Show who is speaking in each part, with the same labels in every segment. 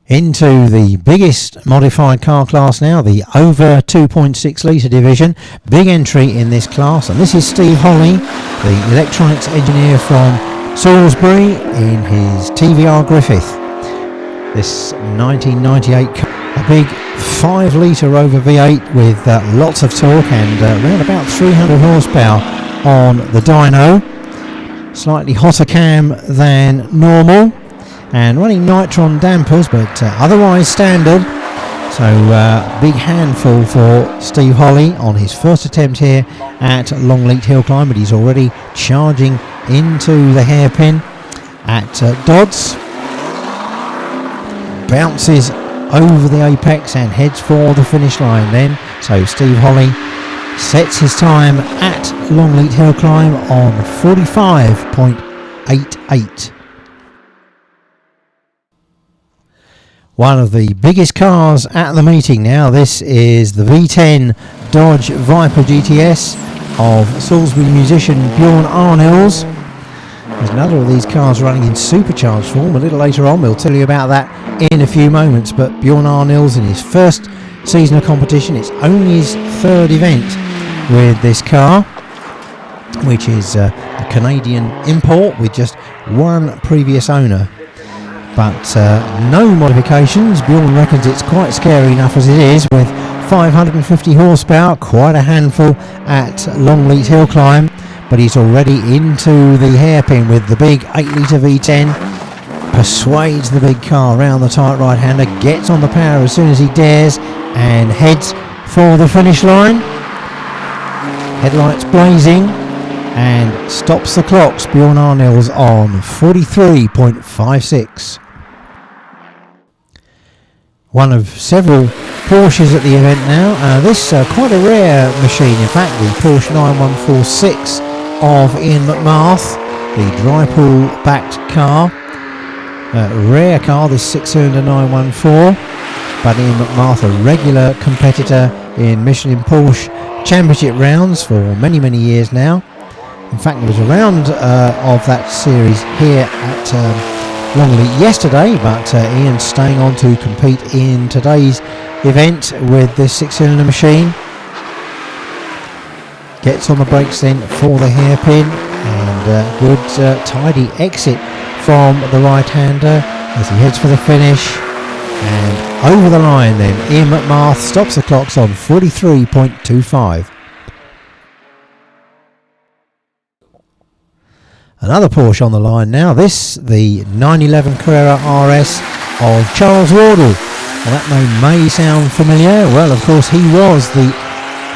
Speaker 1: Into the biggest modified car class now, the over 2.6 litre division. Big entry in this class, and this is Steve Holly, the electronics engineer from Salisbury, in his TVR Griffith. This 1998 car, a big 5 litre over V8 with lots of torque and around about 300 horsepower on the dyno. Slightly hotter cam than normal, and running nitron dampers, but otherwise standard. So big handful for Steve Holly on his first attempt here at Longleat Hillclimb, but he's already charging into the hairpin at Dodds. Bounces over the apex and heads for the finish line then. So Steve Holly sets his time at Longleat Hillclimb on 45.88. One of the biggest cars at the meeting now. This is the V10 Dodge Viper GTS of Salisbury musician Bjorn Arnils. There's another of these cars running in supercharged form a little later on. We'll tell you about that in a few moments. But Bjorn Arnils in his first season of competition. It's only his third event with this car, which is a Canadian import with just one previous owner. But no modifications. Bjorn reckons it's quite scary enough as it is, with 550 horsepower, quite a handful at Longleat Hillclimb. But he's already into the hairpin with the big 8 litre V10. Persuades the big car around the tight right-hander, gets on the power as soon as he dares, and heads for the finish line. Headlights blazing, and stops the clocks. Bjorn Arnils on 43.56. One of several Porsches at the event now. This quite a rare machine, in fact, the Porsche 9146 of Ian McMath, the dry pool backed car. Rare car, this 6-cylinder 914, but Ian McMath, a regular competitor in Michelin Porsche Championship rounds for many years now. In fact, there was a round of that series here at Longleat yesterday, but Ian's staying on to compete in today's event with this 6-cylinder machine. Gets on the brakes then for the hairpin, and good tidy exit from the right-hander as he heads for the finish. And over the line then, Ian McMath stops the clocks on 43.25. Another Porsche on the line now. This, the 911 Carrera RS of Charles Wardle. Well, that name may sound familiar. Well, of course, he was the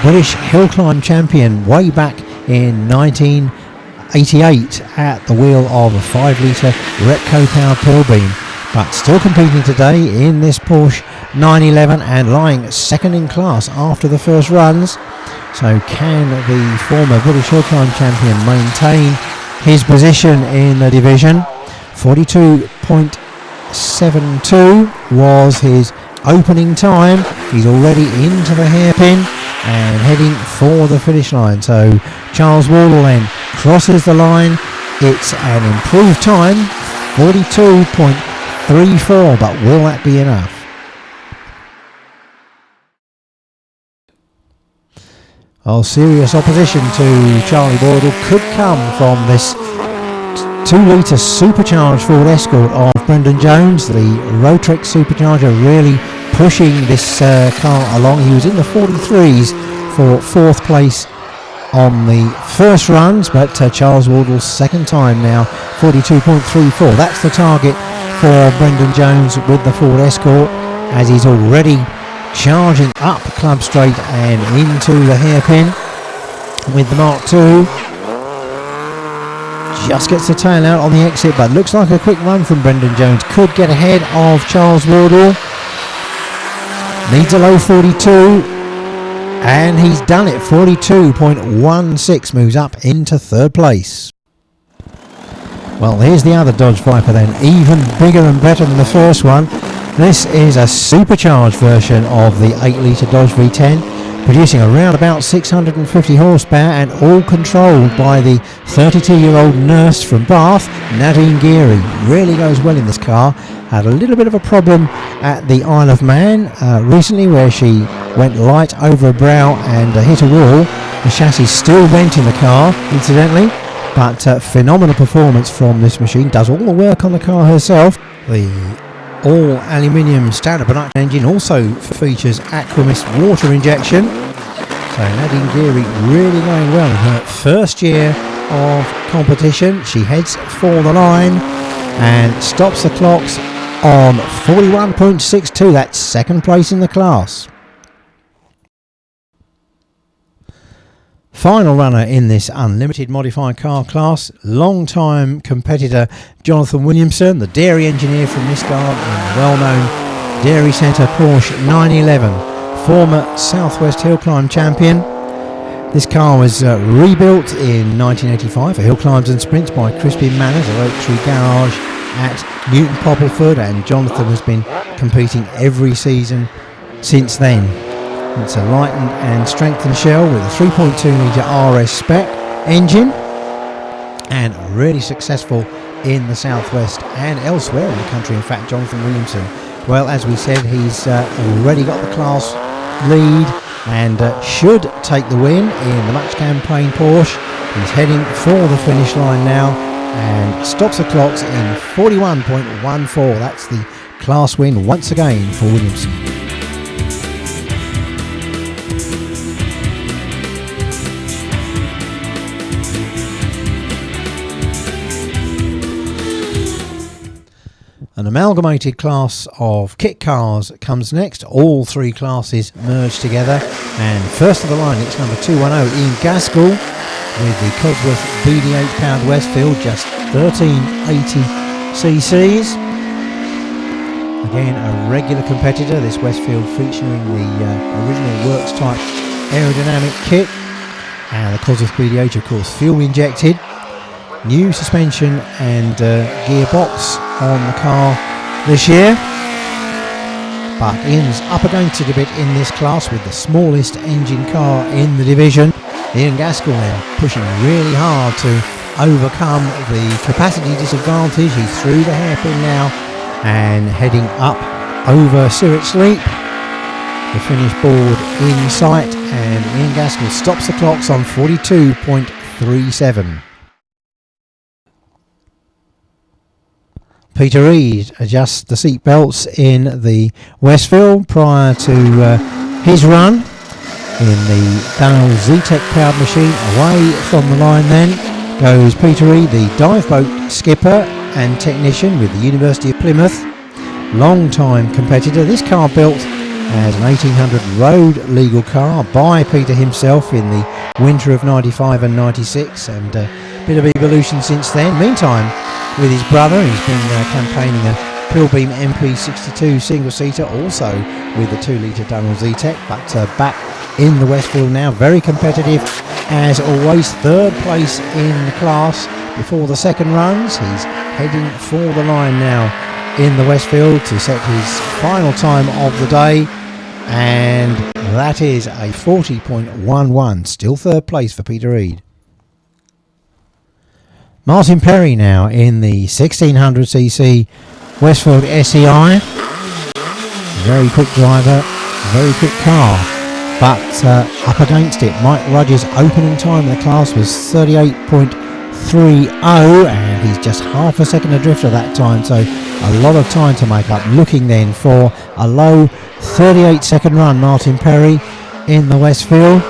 Speaker 1: British Hill Climb champion way back in 1988 at the wheel of a 5 litre Repco powered Pilbeam. But still competing today in this Porsche 911 and lying second in class after the first runs. So can the former British Hill Climb champion maintain his position in the division? 42.72 was his opening time. He's already into the hairpin and heading for the finish line. So Charles Wardle then crosses the line. It's an improved time, 42.34, but will that be enough? Oh, serious opposition to Charlie Wardle could come from this 2 litre supercharged Ford Escort of Brendan Jones. The Rotrek supercharger really pushing this car along. He was in the 43s for 4th place on the first runs, but Charles Wardle's second time now, 42.34. That's the target for Brendan Jones with the Ford Escort, as he's already charging up Club Straight and into the hairpin with the Mark II. Just gets the tail out on the exit, but looks like a quick run from Brendan Jones. Could get ahead of Charles Wardle. Needs a low 42, and he's done it. 42.16, moves up into 3rd place. Well, here's the other Dodge Viper then, even bigger and better than the first one. This is a supercharged version of the 8 litre Dodge V10. producing around about 650 horsepower, and all controlled by the 32-year-old nurse from Bath, Nadine Geary. Really goes well in this car. Had a little bit of a problem at the Isle of Man recently, where she went light over a brow and hit a wall. The chassis still went in the car, incidentally, but phenomenal performance from this machine. Does all the work on the car herself. The all aluminium standard production engine also features Aquamist water injection. So Nadine Geary really going well in her first year of competition. She heads for the line and stops the clocks on 41.62. That's second place in the class. Final runner in this unlimited modified car class, long-time competitor Jonathan Williamson, the dairy engineer from Nisgard and well-known Dairy Centre Porsche 911, former Southwest Hillclimb champion. This car was rebuilt in 1985 for hill climbs and sprints by Crispin Manners at Oak Tree Garage at Newton Poppleford, and Jonathan has been competing every season since then. It's a lightened and strengthened shell with a 3.2 litre RS spec engine, and really successful in the southwest and elsewhere in the country. In fact, Jonathan Williamson, well, as we said, he's already got the class lead and should take the win in the Match Campaign Porsche. He's heading for the finish line now and stops the clocks in 41.14. That's the class win once again for Williamson. An amalgamated class of kit cars comes next. All three classes merge together, and first of the line, it's number 210, Ian Gaskell with the Cosworth BD8 powered Westfield, just 1380 cc's. Again, a regular competitor, this Westfield featuring the original works type aerodynamic kit, and the Cosworth BD8, of course, fuel injected. New suspension and gearbox on the car this year, but Ian's up against it a bit in this class with the smallest engine car in the division. Ian Gaskell now pushing really hard to overcome the capacity disadvantage. He's through the hairpin now and heading up over Suet Sleep. The finish board in sight, and Ian Gaskell stops the clocks on 42.37. Peter Reid adjusts the seat belts in the Westfield prior to his run in the Daniel Zetec powered machine. Away from the line then goes Peter Reid, the dive boat skipper and technician with the University of Plymouth. Long-time competitor. This car built as an 1800 road legal car by Peter himself in the winter of 95 and 96, and a bit of evolution since then. Meantime, with his brother, he's been campaigning a Pilbeam MP62 single-seater, also with the 2-litre Dunhill Zetec, but back in the Westfield now, very competitive as always. Third place in the class before the second runs. He's heading for the line now in the Westfield to set his final time of the day, and that is a 40.11, still third place for Peter Reid. Martin Perry now in the 1600cc Westfield SEI. Very quick driver, very quick car, but up against it, Mike Rudge's opening time in the class was 38.30, and he's just half a second adrift at that time, so a lot of time to make up. Looking then for a low 38-second run, Martin Perry in the Westfield.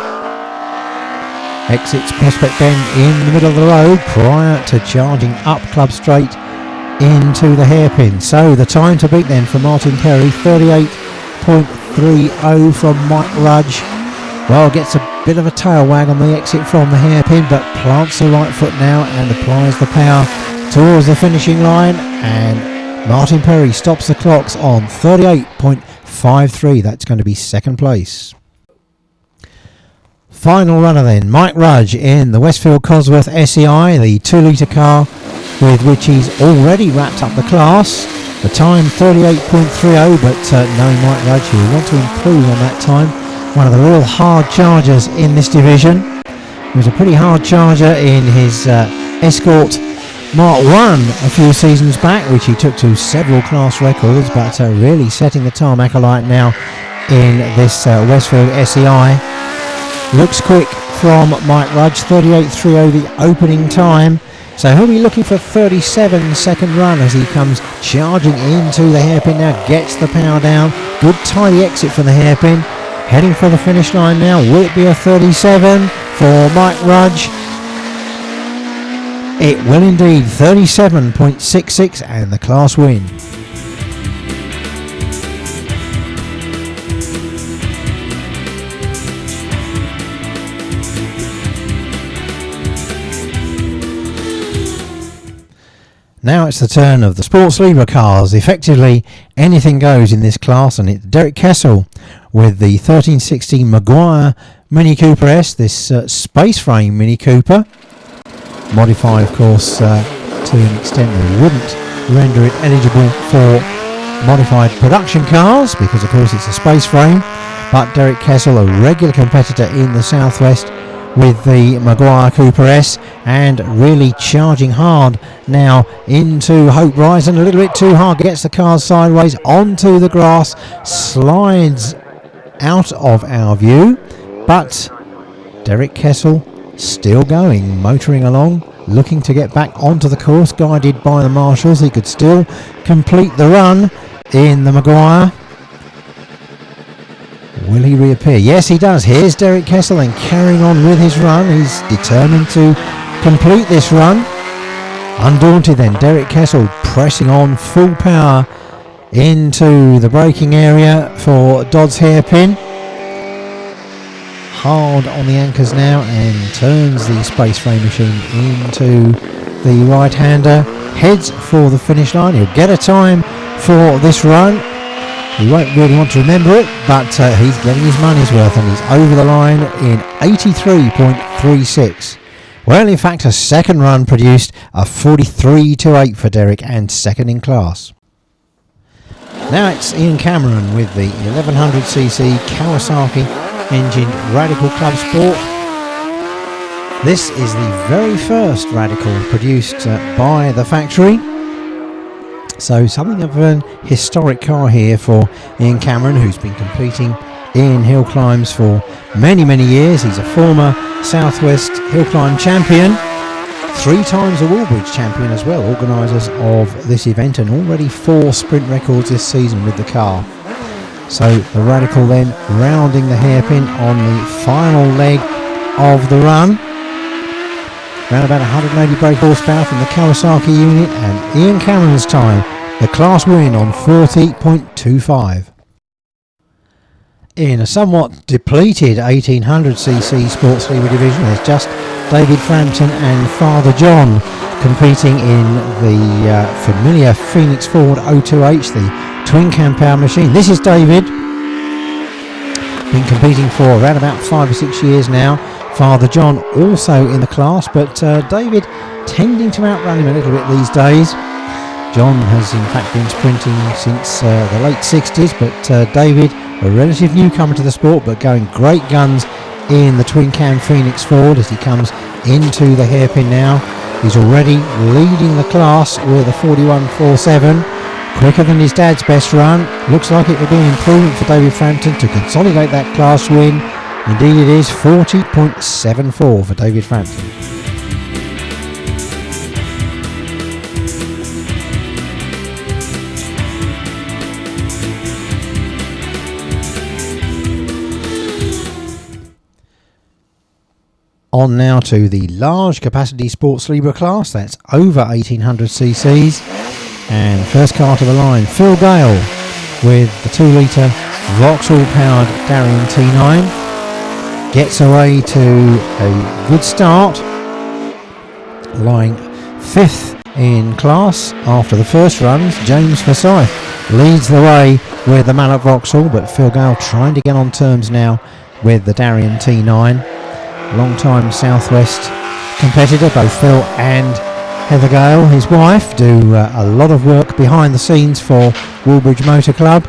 Speaker 1: Exits Prospect Bend in the middle of the road prior to charging up Club Straight into the hairpin. So the time to beat then for Martin Perry, 38.30 from Mike Rudge. Well, gets a bit of a tail wag on the exit from the hairpin, but plants the right foot now and applies the power towards the finishing line, and Martin Perry stops the clocks on 38.53. That's going to be second place. Final runner then, Mike Rudge in the Westfield Cosworth SEI, the 2-litre car with which he's already wrapped up the class. The time 38.30, but knowing Mike Rudge, he'll want to improve on that time. one of the real hard chargers in this division. He was a pretty hard charger in his Escort Mark 1 a few seasons back, which he took to several class records, but really setting the tarmac alight now in this Westfield SEI. Looks quick from Mike Rudge, 38.30 the opening time. So he'll be looking for 37 second run as he comes charging into the hairpin now, gets the power down. Good tidy exit from the hairpin. Heading for the finish line now. Will it be a 37 for Mike Rudge? It will indeed. 37.66 and the class win. Now it's the turn of the Sports Libra cars. Effectively, anything goes in this class, and it's Derek Kessel with the 1316 Maguire Mini Cooper S, this space frame Mini Cooper. Modified, of course, to an extent that wouldn't render it eligible for modified production cars, because, of course, it's a space frame. But Derek Kessel, a regular competitor in the Southwest, with the Maguire Cooper S, and really charging hard now into Hope Rise, and a little bit too hard, gets the car sideways onto the grass, slides out of our view, but Derek Kessel still going, motoring along, looking to get back onto the course, guided by the marshals. He could still complete the run in the Maguire. Will he reappear? Yes, he does. Here's Derek Kessel and carrying on with his run. He's determined to complete this run. Undaunted then, Derek Kessel pressing on full power into the braking area for Dodd's hairpin. Hard on the anchors now and turns the space frame machine into the right-hander. Heads for the finish line. He'll get a time for this run. He won't really want to remember it, but he's getting his money's worth, and he's over the line in 83.36. Well, in fact, a second run produced a 43.28 for Derek, and second in class. Now it's Ian Cameron with the 1100cc Kawasaki engine Radical Club Sport. This is the very first Radical produced by the factory. So something of an historic car here for Ian Cameron, who's been competing in hill climbs for many, many years. He's a former Southwest hill climb champion, 3 times a Woolbridge champion as well, organisers of this event, and already 4 sprint records this season with the car. So the Radical then rounding the hairpin on the final leg of the run. Around about 180 brake horsepower from the Kawasaki unit, and Ian Cameron's time, the class win on 40.25. In a somewhat depleted 1800cc Sports Libra division, there's just David Frampton and Father John competing in the familiar Phoenix Ford 02H, the twin cam power machine. This is David, been competing for around about 5 or 6 years now. Father John also in the class, but David tending to outrun him a little bit these days. John has in fact been sprinting since the late 60s, but David, a relative newcomer to the sport, but going great guns in the twin cam Phoenix Ford as he comes into the hairpin now. He's already leading the class with a 41.47, quicker than his dad's best run. Looks like it will be an improvement for David Frampton to consolidate that class win. Indeed it is, 40.74 for David Frampton. On now to the large capacity Sports Libra class, that's over 1800 cc's. And first car to the line, Phil Gale with the 2 litre Vauxhall powered Darien T9. Gets away to a good start, lying 5th in class after the first runs. James Forsyth leads the way with the Mallet Vauxhall, but Phil Gale trying to get on terms now with the Darien T9. Long-time Southwest competitor, both Phil and Heather Gale, his wife, do a lot of work behind the scenes for Woolbridge Motor Club.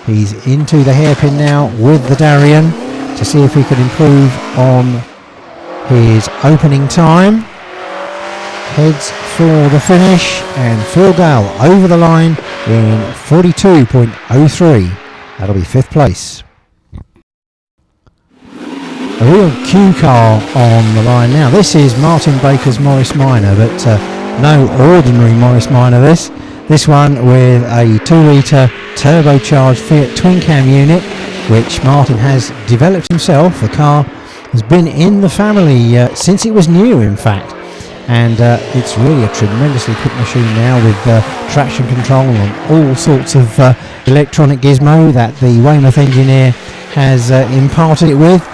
Speaker 1: He's into the hairpin now with the Darien to see if he can improve on his opening time. Heads for the finish, and Phil Gale over the line in 42.03. That'll be 5th place. A real Q car on the line now. This is Martin Baker's Morris Minor, but no ordinary Morris Minor this. This one with a 2-litre turbocharged Fiat twin cam unit, which Martin has developed himself. The car has been in the family since it was new, in fact. And it's really a tremendously quick machine now, with traction control and all sorts of electronic gizmo that the Weymouth engineer has imparted it with.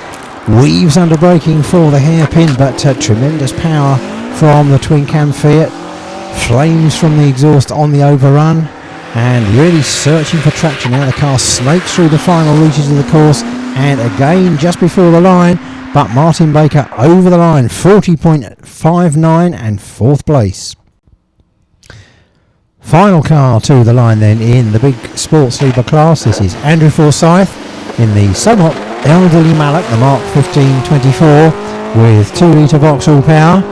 Speaker 1: Weaves under braking for the hairpin, but tremendous power from the twin cam Fiat. Flames from the exhaust on the overrun, and really searching for traction now. The car snakes through the final reaches of the course, and again just before the line, but Martin Baker over the line, 40.59 and 4th place. Final car to the line then in the big sports leader class. This is Andrew Forsyth in the somewhat elderly Mallet, the Mark 1524 with 2-litre Vauxhall power.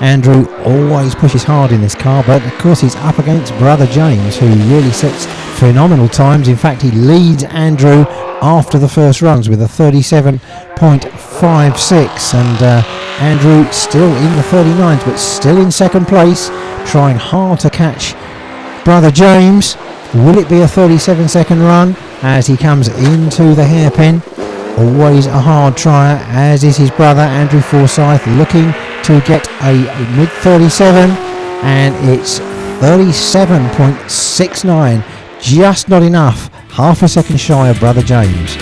Speaker 1: Andrew always pushes hard in this car, but of course he's up against brother James, who really sets phenomenal times. In fact, he leads Andrew after the first runs with a 37.56, and Andrew still in the 39s, but still in second place, trying hard to catch brother James. Will it be a 37-second run as he comes into the hairpin? Always a hard trier, as is his brother Andrew Forsyth, looking to get a mid-37, and it's 37.69, just not enough, half a second shy of brother James.